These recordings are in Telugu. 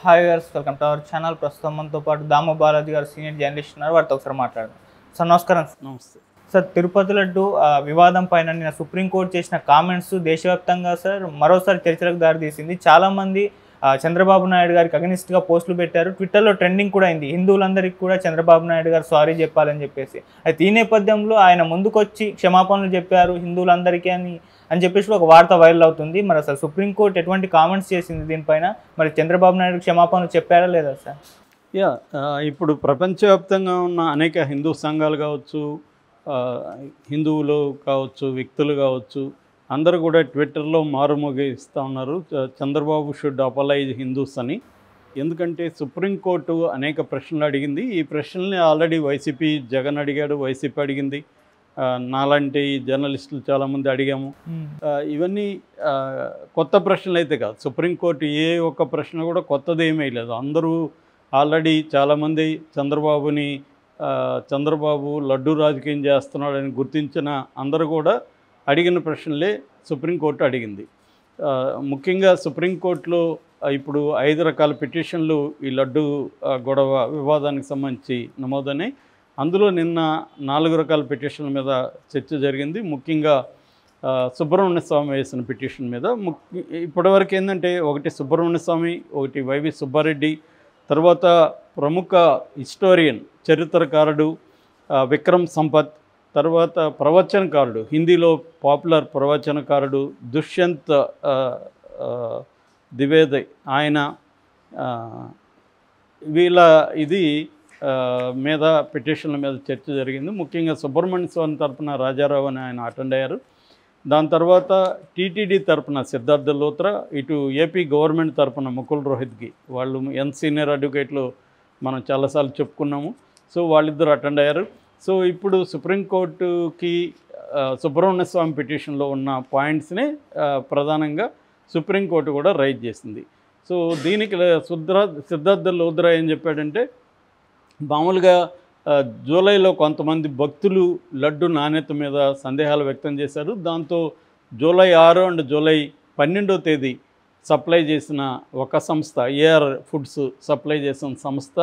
Hi viewers, welcome to our channel. ప్రస్తుతం మనతో పాటు దాము బాలాజీ గారు సీనియర్ జర్నలిస్ట్ ఉన్నారు. వారితో ఒకసారి మాట్లాడదాం. సార్ నమస్కారం. నమస్తే సార్, తిరుపతి లడ్డు వివాదం పైన నిన్న సుప్రీంకోర్టు చేసిన కామెంట్స్ దేశవ్యాప్తంగా సార్ మరోసారి చర్చలకు దారితీసింది. చాలామంది చంద్రబాబు నాయుడు గారికి అగనిస్ట్గా పోస్టులు పెట్టారు. ట్విట్టర్లో ట్రెండింగ్ కూడా అయింది. హిందువులందరికీ కూడా చంద్రబాబు నాయుడు గారు సారీ చెప్పాలని చెప్పేసి. అయితే ఈ నేపథ్యంలో ఆయన ముందుకొచ్చి క్షమాపణలు చెప్పారు హిందువులందరికీ అని చెప్పేసి ఒక వార్త వైరల్ అవుతుంది. మరి అసలు సుప్రీంకోర్టు ఎటువంటి కామెంట్స్ చేసింది దీనిపైన? మరి చంద్రబాబు నాయుడు క్షమాపణలు చెప్పారా లేదా సార్? ఇప్పుడు ప్రపంచవ్యాప్తంగా ఉన్న అనేక హిందూ సంఘాలు కావచ్చు, హిందువులు కావచ్చు, వ్యక్తులు కావచ్చు, అందరూ కూడా ట్విట్టర్లో మారుమోగిస్తూ ఉన్నారు చంద్రబాబు షుడ్ అపలైజ్ హిందూస్ అని. ఎందుకంటే సుప్రీంకోర్టు అనేక ప్రశ్నలు అడిగింది. ఈ ప్రశ్నల్ని ఆల్రెడీ వైసీపీ జగన్ అడిగాడు, వైసీపీ అడిగింది, నాలాంటి జర్నలిస్టులు చాలామంది అడిగాము. ఇవన్నీ కొత్త ప్రశ్నలు అయితే కాదు. సుప్రీంకోర్టు ఏ ఒక్క ప్రశ్న కూడా కొత్తది ఏమీ లేదు. అందరూ ఆల్రెడీ చాలామంది చంద్రబాబు లడ్డు రాజకీయం చేస్తున్నాడని గుర్తించిన అందరూ కూడా అడిగిన ప్రశ్నలే సుప్రీంకోర్టు అడిగింది. ముఖ్యంగా సుప్రీంకోర్టులో ఇప్పుడు 5 రకాల పిటిషన్లు ఈ లడ్డు గొడవ వివాదానికి సంబంధించి నమోదని, అందులో నిన్న 4 రకాల పిటిషన్ల మీద చర్చ జరిగింది. ముఖ్యంగా సుబ్రహ్మణ్య స్వామి వేసిన పిటిషన్ మీద. ఇప్పటివరకు ఏంటంటే, ఒకటి సుబ్రహ్మణ్య స్వామి, ఒకటి వైవి సుబ్బారెడ్డి, తర్వాత ప్రముఖ హిస్టోరియన్ చరిత్రకారుడు విక్రమ్ సంపత్, తర్వాత ప్రవచనకారుడు, హిందీలో పాపులర్ ప్రవచనకారుడు దుష్యంత్ ద్వివేది, ఆయన వీళ్ళ మీద పిటిషన్ల మీద చర్చ జరిగింది. ముఖ్యంగా సుబ్రహ్మణ్య స్వామి తరపున రాజారావు అని ఆయన అటెండ్ అయ్యారు. దాని తర్వాత టీటీడీ తరపున సిద్ధార్థ లోత్రా, ఇటు ఏపీ గవర్నమెంట్ తరపున ముకుల్ రోహిత్గి, వాళ్ళు సీనియర్ అడ్వకేట్లు మనం చాలాసార్లు చెప్పుకున్నాము. సో వాళ్ళిద్దరు అటెండ్ అయ్యారు. సో ఇప్పుడు సుప్రీంకోర్టుకి సుబ్రహ్మణ్య స్వామి పిటిషన్లో ఉన్న పాయింట్స్ని ప్రధానంగా సుప్రీంకోర్టు కూడా రైజ్ చేసింది. సో దీనికి సిద్ధార్థ లోత్రా ఏం చెప్పాడంటే, మామూలుగా జూలైలో కొంతమంది భక్తులు లడ్డు నాణ్యత మీద సందేహాలు వ్యక్తం చేశారు. దాంతో జూలై 6 అండ్ జూలై 12వ తేదీ సప్లై చేసిన ఒక సంస్థ, ఏఆర్ ఫుడ్స్ సప్లై చేసిన సంస్థ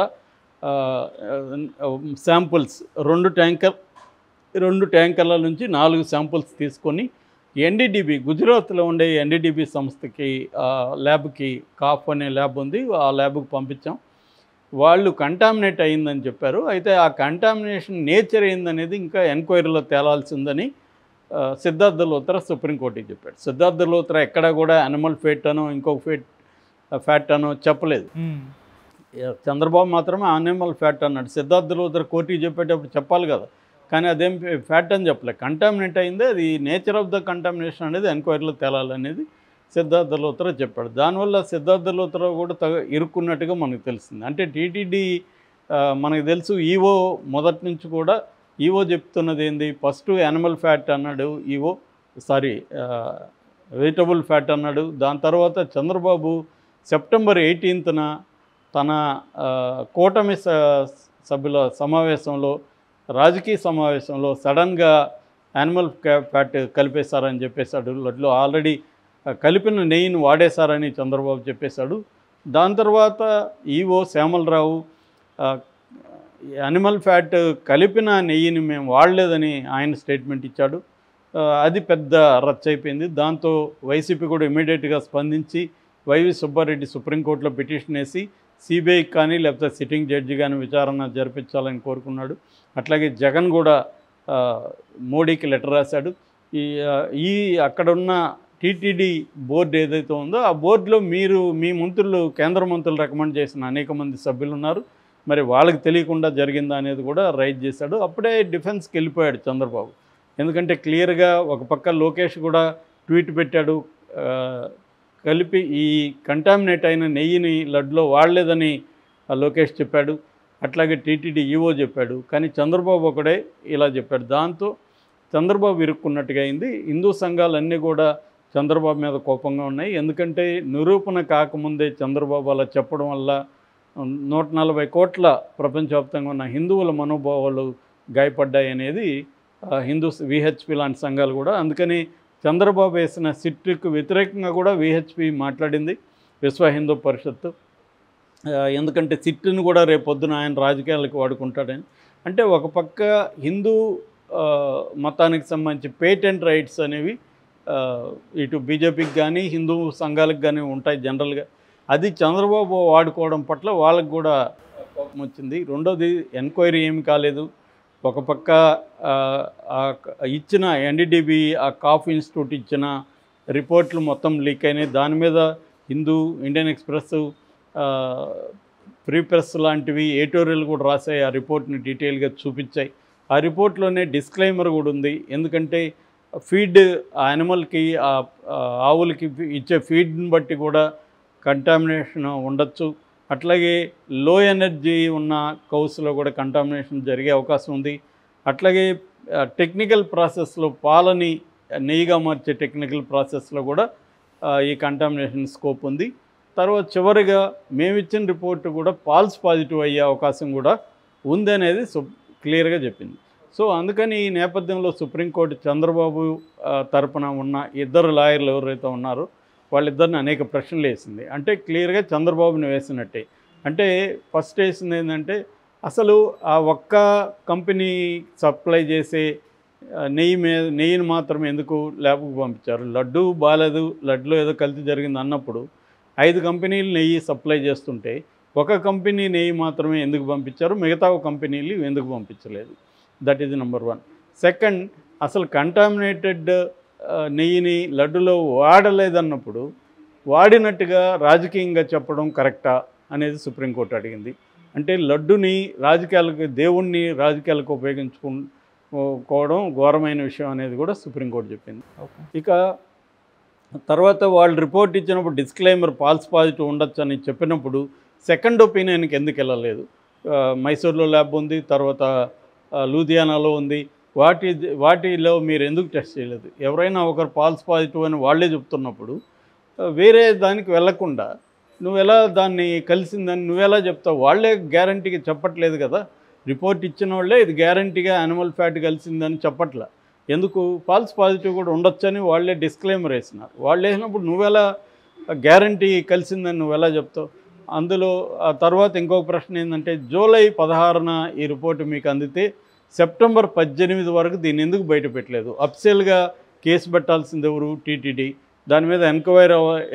శాంపుల్స్ 2 ట్యాంకర్ల నుంచి 4 శాంపుల్స్ తీసుకొని ఎన్డీడీబీ, గుజరాత్లో ఉండే ఎన్డీడీబీ సంస్థకి ల్యాబ్కి, కాఫ్ అనే ల్యాబ్ ఉంది, ఆ ల్యాబ్కి పంపించాం. వాళ్ళు కంటామినేట్ అయిందని చెప్పారు. అయితే ఆ కంటామినేషన్ నేచర్ ఏందనేది ఇంకా ఎంక్వైరీలో తేలాల్సిందని సిద్ధార్థ లోత్రా సుప్రీంకోర్టుకి చెప్పాడు. సిద్ధార్థ లోత్రా ఎక్కడా కూడా యానిమల్ ఫేట్ అనో ఇంకొక ఫ్యాట్ అనో చెప్పలేదు. చంద్రబాబు మాత్రమే యానిమల్ ఫ్యాట్ అన్నాడు. సిద్ధార్థ లోత్రా కోర్టుకి చెప్పేటప్పుడు చెప్పాలి కదా, కానీ అదేం ఫ్యాట్ అని చెప్పలేదు. కంటామినేట్ అయిందే, అది నేచర్ ఆఫ్ ద కంటామినేషన్ అనేది ఎంక్వైరీలో తేలాలనేది సిద్ధార్థ లోత్రా చెప్పాడు. దానివల్ల సిద్ధార్థ లోత్రా కూడా ఇరుక్కున్నట్టుగా మనకు తెలిసింది. అంటే టీటీడీ మనకు తెలుసు, ఈవో మొదటి నుంచి కూడా ఈవో చెప్తున్నది ఏంది, ఫస్ట్ యానిమల్ ఫ్యాట్ అన్నాడు ఈవో, వెజిటబుల్ ఫ్యాట్ అన్నాడు. దాని తర్వాత చంద్రబాబు సెప్టెంబర్ 18న తన కూటమి సభ్యుల సమావేశంలో, రాజకీయ సమావేశంలో సడన్గా యానిమల్ ఫ్యాట్ కలిపేశారని చెప్పేశాడు. లడ్లో ఆల్రెడీ కలిపిన నెయ్యిని వాడేశారని చంద్రబాబు చెప్పేశాడు. దాని తర్వాత ఈవో శ్యామలరావు యానిమల్ ఫ్యాట్ కలిపిన నెయ్యిని మేము వాడలేదని ఆయన స్టేట్మెంట్ ఇచ్చాడు. అది పెద్ద రచ్చ అయిపోయింది. దాంతో వైసీపీ కూడా ఇమీడియట్గా స్పందించి వైవి సుబ్బారెడ్డి సుప్రీంకోర్టులో పిటిషన్ వేసి సిబిఐకి కానీ లేకపోతే సిట్టింగ్ జడ్జి కానీ విచారణ జరిపించాలని కోరుకున్నాడు. అట్లాగే జగన్ కూడా మోడీకి లెటర్ రాశాడు. ఈ అక్కడున్న టీటీడీ బోర్డు ఏదైతే ఉందో ఆ బోర్డులో మీ మంత్రులు, కేంద్ర మంత్రులు రికమెండ్ చేసిన అనేక మంది సభ్యులు ఉన్నారు, మరి వాళ్ళకి తెలియకుండా జరిగిందా అనేది కూడా రైజ్ చేశాడు. అప్పుడే డిఫెన్స్కి వెళ్ళిపోయాడు చంద్రబాబు. ఎందుకంటే క్లియర్గా ఒక పక్క లోకేష్ కూడా ట్వీట్ పెట్టాడు, కలిపి ఈ కంటామినేట్ అయిన నెయ్యిని లడ్లో వాడలేదని లోకేష్ చెప్పాడు. అట్లాగే టీటీడీ ఈవో చెప్పాడు. కానీ చంద్రబాబు ఒకడే ఇలా చెప్పాడు. దాంతో చంద్రబాబు ఇరుక్కున్నట్టుగా అయింది. హిందూ సంఘాలన్నీ కూడా చంద్రబాబు మీద కోపంగా ఉన్నాయి. ఎందుకంటే నిరూపణ కాకముందే చంద్రబాబు అలా చెప్పడం వల్ల 140 కోట్ల ప్రపంచవ్యాప్తంగా ఉన్న హిందువుల మనోభావాలు గాయపడ్డాయి అనేది హిందూ విహెచ్పి లాంటి సంఘాలు కూడా. అందుకని చంద్రబాబు వేసిన సిట్టుకు వ్యతిరేకంగా కూడా విహెచ్పి మాట్లాడింది, విశ్వ హిందూ పరిషత్తు. ఎందుకంటే సిట్టును కూడా రేపొద్దున ఆయన రాజకీయాలకు వాడుకుంటాడని. అంటే ఒక పక్క హిందూ మతానికి సంబంధించి పేటెంట్ రైట్స్ అనేవి ఇటు బీజేపీకి కానీ హిందూ సంఘాలకు కానీ ఉంటాయి జనరల్గా. అది చంద్రబాబు వాడుకోవడం పట్ల వాళ్ళకు కూడా కోపం వచ్చింది. రెండోది ఎంక్వైరీ ఏమి కాలేదు. ఒక పక్క ఇచ్చిన ఎన్డీడీబీ ఆ కాఫ్ ఇన్స్టిట్యూట్ ఇచ్చిన రిపోర్ట్లు మొత్తం లీక్ అయినాయి. దాని మీద Hindu, Indian express, free press లాంటివి ఎడిటోరియల్ కూడా రాశాయి. ఆ రిపోర్ట్ని డీటెయిల్గా చూపించాయి. ఆ రిపోర్ట్లోనే డిస్క్లైమర్ కూడా ఉంది. ఎందుకంటే ఫీడ్ యానిమల్కి ఆవులకి ఇచ్చే ఫీడ్ని బట్టి కూడా కంటామినేషన్ ఉండొచ్చు. అట్లాగే లో ఎనర్జీ ఉన్న కౌస్లో కూడా కంటామినేషన్ జరిగే అవకాశం ఉంది. అట్లాగే టెక్నికల్ ప్రాసెస్లో పాలని నెయ్యిగా మార్చే టెక్నికల్ ప్రాసెస్లో కూడా ఈ కంటామినేషన్ స్కోప్ ఉంది. తర్వాత చివరిగా మేమిచ్చిన రిపోర్టు కూడా ఫాల్స్ పాజిటివ్ అయ్యే అవకాశం కూడా ఉందనేది క్లియర్గా చెప్పింది. సో అందుకని ఈ నేపథ్యంలో సుప్రీంకోర్టు చంద్రబాబు తరపున ఉన్న ఇద్దరు లాయర్లు ఎవరైతే ఉన్నారో వాళ్ళిద్దరిని అనేక ప్రశ్నలు వేసింది. అంటే క్లియర్గా చంద్రబాబుని వేసినట్టే. అంటే ఫస్ట్ వేసింది ఏంటంటే అసలు ఆ ఒక్క కంపెనీ సప్లై చేసే నెయ్యిని మాత్రం ఎందుకు ల్యాబ్కు పంపించారు? లడ్డు బాలేదు, లడ్డులో ఏదో కల్తీ జరిగింది అన్నప్పుడు 5 కంపెనీలు నెయ్యి సప్లై చేస్తుంటే ఒక కంపెనీ నెయ్యి మాత్రమే ఎందుకు పంపించారు, మిగతా కంపెనీలు ఎందుకు పంపించలేదు? That is number 1. సెకండ్, అసలు కంటామినేటెడ్ నెయ్యిని లడ్డులో వాడలేదన్నప్పుడు వాడినట్టుగా రాజకీయంగా చెప్పడం కరెక్టా అనేది సుప్రీంకోర్టు అడిగింది. అంటే లడ్డుని రాజకీయాలకు, దేవుణ్ణి రాజకీయాలకు ఉపయోగించుకోవడం ఘోరమైన విషయం అనేది కూడా సుప్రీంకోర్టు చెప్పింది. ఇక తర్వాత వాళ్ళు రిపోర్ట్ ఇచ్చినప్పుడు డిస్క్లైమర్ ఫాల్స్ పాజిటివ్ ఉండొచ్చు అని చెప్పినప్పుడు సెకండ్ ఒపీనియన్కి ఎందుకు వెళ్ళలేదు? మైసూర్లో ల్యాబ్ ఉంది, తర్వాత లూధియానాలో ఉంది. వాటిలో మీరు ఎందుకు టెస్ట్ చేయలేదు? ఎవరైనా ఒకరు ఫాల్స్ పాజిటివ్ అని వాళ్ళే చెప్తున్నప్పుడు వేరే దానికి వెళ్లకుండా నువ్వెలా దాన్ని కలిసిందని నువ్వెలా చెప్తావు? వాళ్ళే గ్యారంటీగా చెప్పట్లేదు కదా. రిపోర్ట్ ఇచ్చిన వాళ్ళే ఇది గ్యారంటీగా యానిమల్ ఫ్యాట్ కలిసిందని చెప్పట్లా. ఎందుకు? ఫాల్స్ పాజిటివ్ కూడా ఉండొచ్చని వాళ్ళే డిస్క్లైమర్ వేసినారు. వాళ్ళు వేసినప్పుడు నువ్వెలా గ్యారంటీ కలిసిందని నువ్వెలా చెప్తావు? అందులో ఆ తర్వాత ఇంకొక ప్రశ్న ఏంటంటే జూలై 16న ఈ రిపోర్టు మీకు అందితే సెప్టెంబర్ 18 వరకు దీన్ని ఎందుకు బయట పెట్టలేదు? అఫీషియల్గా కేసు పెట్టాల్సింది ఎవరు? టీటీడీ. దాని మీద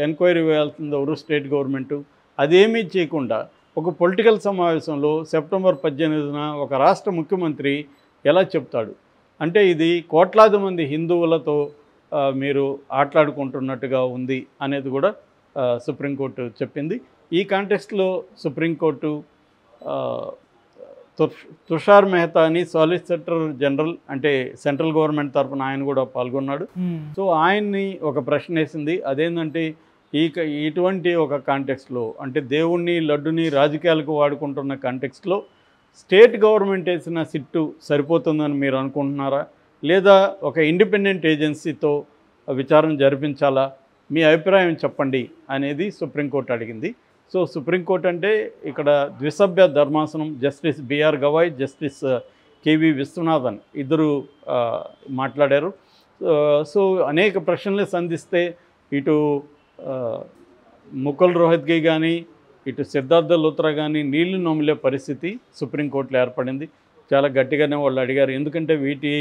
ఎంక్వైరీ వేయాల్సింది ఎవరు? State government. అదేమీ చేయకుండా ఒక పొలిటికల్ సమావేశంలో సెప్టెంబర్ 18న ఒక రాష్ట్ర ముఖ్యమంత్రి ఎలా చెప్తాడు? అంటే ఇది కోట్లాది మంది హిందువులతో మీరు ఆటలాడుకుంటున్నట్టుగా ఉంది అనేది కూడా సుప్రీంకోర్టు చెప్పింది. ఈ కాంటెక్స్ట్లో సుప్రీంకోర్టు తుషార్ మెహతా అని సాలిసిటర్ జనరల్, అంటే సెంట్రల్ గవర్నమెంట్ తరఫున ఆయన కూడా పాల్గొన్నాడు. సో ఆయన్ని ఒక ప్రశ్న వేసింది. అదేంటంటే ఇటువంటి ఒక కాంటెక్స్ట్లో, అంటే దేవుణ్ణి లడ్డుని రాజకీయాలకు వాడుకుంటున్న కాంటెక్స్ట్లో స్టేట్ గవర్నమెంట్ వేసిన సిట్టు సరిపోతుందని మీరు అనుకుంటున్నారా, లేదా ఒక ఇండిపెండెంట్ ఏజెన్సీతో విచారణ జరిపించాలా? మీ అభిప్రాయం చెప్పండి అనేది సుప్రీంకోర్టు అడిగింది. సో సుప్రీంకోర్టు అంటే ఇక్కడ ద్విసభ్య ధర్మాసనం, justice BR Gavai, justice KV Viswanathan ఇద్దరు మాట్లాడారు. సో అనేక ప్రశ్నలు సంధిస్తే ఇటు ముకుల్ రోహత్గి కానీ, ఇటు సిద్ధార్థ లూత్రా కానీ నీళ్లు నమిలే పరిస్థితి సుప్రీంకోర్టులో ఏర్పడింది. చాలా గట్టిగానే వాళ్ళు అడిగారు. ఎందుకంటే వీటి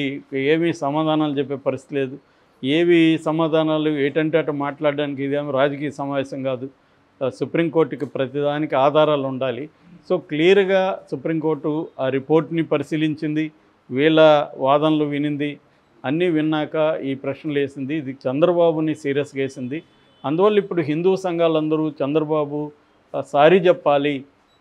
ఏమీ సమాధానాలు చెప్పే పరిస్థితి లేదు. ఏవి సమాధానాలు ఏటంటే అటు మాట్లాడడానికి ఇదేమో రాజకీయ సమావేశం కాదు. సుప్రీంకోర్టుకి ప్రతిదానికి ఆధారాలు ఉండాలి. సో క్లియర్గా సుప్రీంకోర్టు ఆ రిపోర్ట్ని పరిశీలించింది, వీళ్ళ వాదనలు వినింది. అన్నీ విన్నాక ఈ ప్రశ్నలు వేసింది. ఇది చంద్రబాబుని సీరియస్గా వేసింది. అందువల్ల ఇప్పుడు హిందూ సంఘాలందరూ చంద్రబాబు సారీ చెప్పాలి,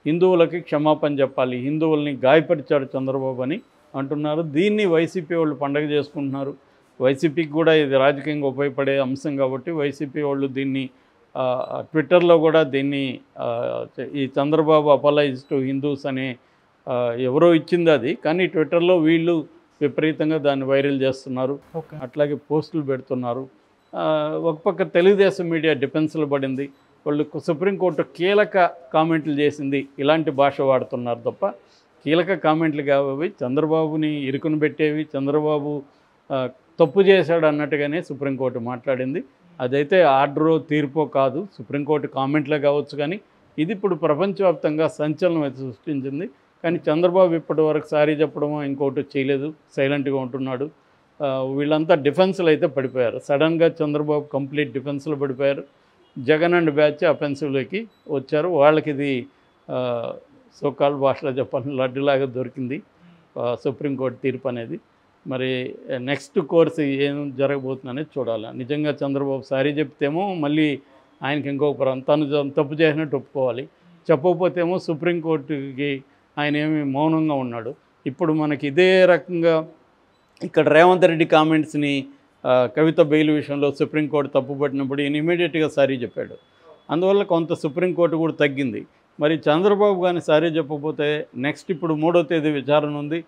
హిందువులకి క్షమాపణ చెప్పాలి, హిందువుల్ని గాయపరిచాడు చంద్రబాబు అని అంటున్నారు. దీన్ని వైసీపీ వాళ్ళు పండగ చేసుకుంటున్నారు. వైసీపీకి కూడా ఇది రాజకీయంగా ఉపయోగపడే అంశం కాబట్టి వైసీపీ వాళ్ళు దీన్ని ట్విట్టర్లో కూడా దీన్ని ఈ చంద్రబాబు అపాలైజ్ టు హిందూస్ అనే ఎవరో ఇచ్చింది అది, కానీ ట్విట్టర్లో వీళ్ళు విపరీతంగా దాన్ని వైరల్ చేస్తున్నారు. అట్లాగే పోస్టులు పెడుతున్నారు. ఒక పక్క తెలుగుదేశం మీడియా డిఫెన్స్లో పడింది. వాళ్ళు సుప్రీంకోర్టు కీలక కామెంట్లు చేసింది, ఇలాంటి భాష వాడుతున్నారు తప్ప కీలక కామెంట్లు కావవి, చంద్రబాబుని ఇరుకుని పెట్టేవి, చంద్రబాబు తప్పు చేశాడు అన్నట్టుగానే సుప్రీంకోర్టు మాట్లాడింది. అదైతే ఆర్డరో తీర్పో కాదు, సుప్రీంకోర్టు కామెంట్లే కావచ్చు, కానీ ఇది ఇప్పుడు ప్రపంచవ్యాప్తంగా సంచలనం అయితే సృష్టించింది. కానీ చంద్రబాబు ఇప్పటి వరకు సారీ చెప్పడమో ఇంకోటి చేయలేదు, సైలెంట్గా ఉంటున్నాడు. వీళ్ళంతా డిఫెన్స్లో అయితే పడిపోయారు. సడన్గా చంద్రబాబు కంప్లీట్ డిఫెన్స్లో పడిపోయారు. జగన్ అండ్ బ్యాచ్ అఫెన్సివ్లోకి వచ్చారు. వాళ్ళకి ఇది సోకాల్ భాషలో చెప్పాలని లడ్డులాగా దొరికింది సుప్రీంకోర్టు తీర్పు అనేది. మరి నెక్స్ట్ కోర్సు ఏం జరగబోతుందనేది చూడాలి. నిజంగా చంద్రబాబు సారీ చెప్తేమో మళ్ళీ ఆయనకి ఇంకొక తను తప్పు చేసినట్టు ఒప్పుకోవాలి, చెప్పకపోతేమో సుప్రీంకోర్టుకి ఆయన ఏమి మౌనంగా ఉన్నాడు. ఇప్పుడు మనకి ఇదే రకంగా ఇక్కడ రేవంత్ రెడ్డి కామెంట్స్ని కవిత బెయిల్ విషయంలో సుప్రీంకోర్టు తప్పుపట్టినప్పుడు ఈయన ఇమీడియట్గా సారీ చెప్పాడు. అందువల్ల కొంత సుప్రీంకోర్టు కూడా తగ్గింది. మరి చంద్రబాబు కానీ సారీ చెప్పకపోతే నెక్స్ట్ ఇప్పుడు 3వ తేదీ విచారణ ఉంది.